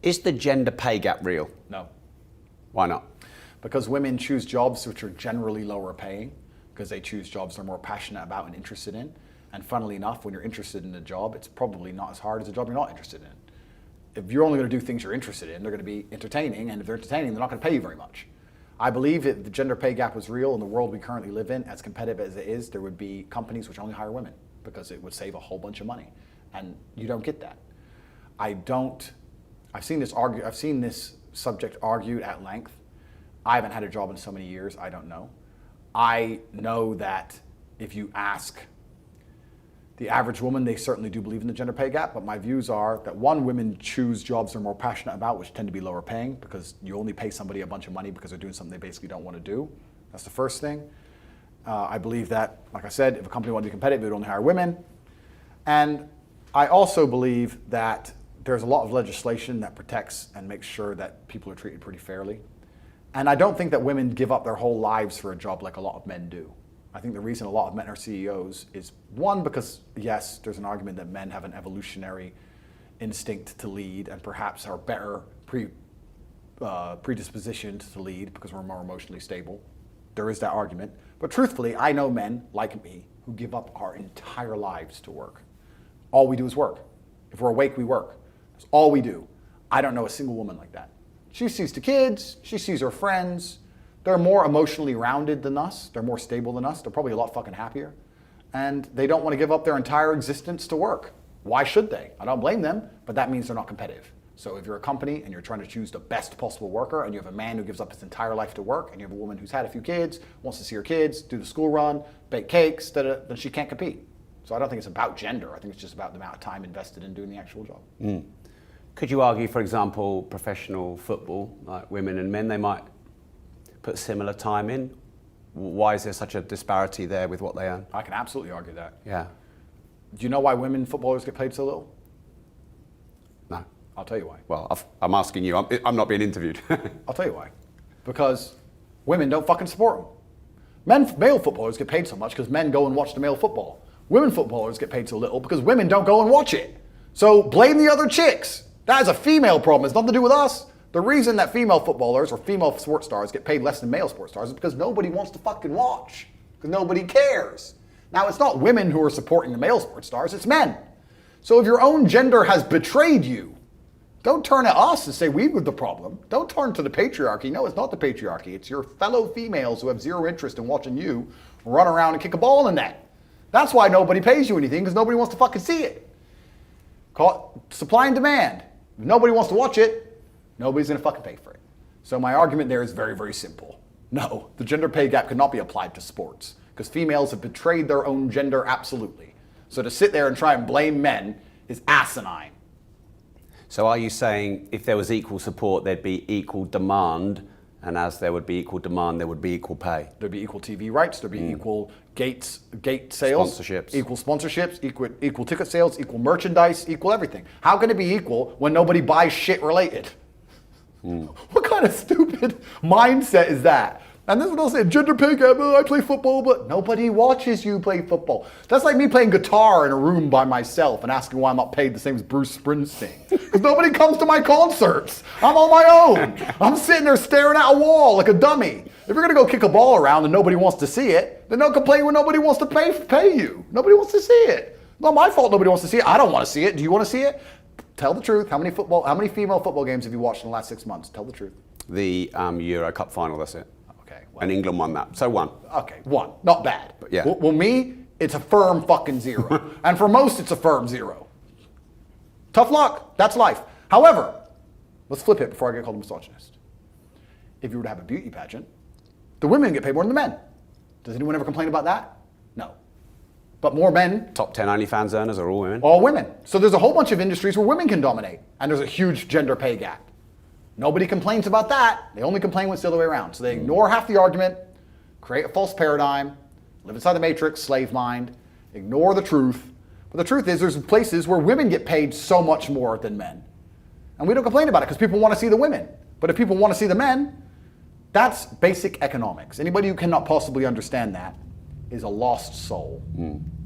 Is the gender pay gap real? No. Why not? Because women choose jobs which are generally lower paying, because they choose jobs they're more passionate about and interested in. And funnily enough, when you're interested in a job, it's probably not as hard as a job you're not interested in. If you're only going to do things you're interested in, they're going to be entertaining, and if they're entertaining, they're not going to pay you very much. I believe if the gender pay gap was real in the world we currently live in, as competitive as it is, there would be companies which only hire women because it would save a whole bunch of money. And you don't get that. I've seen this subject argued at length. I haven't had a job in so many years, I don't know. I know that if you ask the average woman, they certainly do believe in the gender pay gap, but my views are that one, women choose jobs they're more passionate about, which tend to be lower paying, because you only pay somebody a bunch of money because they're doing something they basically don't want to do. That's the first thing. I believe that, like I said, if a company wanted to be competitive, it would only hire women. And I also believe that there's a lot of legislation that protects and makes sure that people are treated pretty fairly. And I don't think that women give up their whole lives for a job like a lot of men do. I think the reason a lot of men are CEOs is, one, because yes, there's an argument that men have an evolutionary instinct to lead and perhaps are better predispositioned to lead because we're more emotionally stable. There is that argument. But truthfully, I know men like me who give up our entire lives to work. All we do is work. If we're awake, we work. That's all we do. I don't know a single woman like that. She sees the kids, she sees her friends. They're more emotionally rounded than us. They're more stable than us. They're probably a lot fucking happier. And they don't want to give up their entire existence to work. Why should they? I don't blame them, but that means they're not competitive. So if you're a company and you're trying to choose the best possible worker, and you have a man who gives up his entire life to work, and you have a woman who's had a few kids, wants to see her kids, do the school run, bake cakes, then she can't compete. So I don't think it's about gender. I think it's just about the amount of time invested in doing the actual job. Mm. Could you argue, for example, professional football, like women and men, they might put similar time in? Why is there such a disparity there with what they earn? I can absolutely argue that. Yeah. Do you know why women footballers get paid so little? No. I'll tell you why. Well, I'm asking you. I'm not being interviewed. I'll tell you why. Because women don't fucking support them. Male footballers get paid so much because men go and watch the male football. Women footballers get paid so little because women don't go and watch it. So blame the other chicks. That is a female problem. It's nothing to do with us. The reason that female footballers or female sports stars get paid less than male sports stars is because nobody wants to fucking watch. Because nobody cares. Now, it's not women who are supporting the male sports stars, it's men. So if your own gender has betrayed you, don't turn at us and say we were the problem. Don't turn to the patriarchy. No, it's not the patriarchy. It's your fellow females who have zero interest in watching you run around and kick a ball in the net. That's why nobody pays you anything, because nobody wants to fucking see it. Call it supply and demand. If nobody wants to watch it, nobody's going to fucking pay for it. So my argument there is very, very simple. No, the gender pay gap cannot be applied to sports because females have betrayed their own gender absolutely. So to sit there and try and blame men is asinine. So are you saying if there was equal support, there'd be equal demand, and as there would be equal demand, there would be equal pay? There'd be equal TV rights, there'd be equal gate sales, sponsorships, equal ticket sales, equal merchandise, equal everything. How can it be equal when nobody buys shit related? What kind of stupid mindset is that? And this is what I'll say, gender pay gap, I play football, but nobody watches you play football. That's like me playing guitar in a room by myself and asking why I'm not paid the same as Bruce Springsteen. Because nobody comes to my concerts. I'm on my own. I'm sitting there staring at a wall like a dummy. If you're gonna go kick a ball around and nobody wants to see it, then don't complain when nobody wants to pay you. Nobody wants to see it. Not my fault nobody wants to see it. I don't want to see it. Do you want to see it? Tell the truth. How many female football games have you watched in the last 6 months? Tell the truth. The Euro Cup final, that's it. Okay. Well, and England won that. So one. Okay, one. Not bad. But yeah. Well, me, it's a firm fucking zero. And for most, it's a firm zero. Tough luck. That's life. However, let's flip it before I get called a misogynist. If you were to have a beauty pageant, the women get paid more than the men. Does anyone ever complain about that? No. But more men. Top 10 OnlyFans earners are all women? All women. So there's a whole bunch of industries where women can dominate. And there's a huge gender pay gap. Nobody complains about that. They only complain when it's the other way around. So they ignore half the argument, create a false paradigm, live inside the matrix, slave mind, ignore the truth. But the truth is there's places where women get paid so much more than men. And we don't complain about it because people want to see the women. But if people want to see the men, that's basic economics. Anybody who cannot possibly understand that is a lost soul.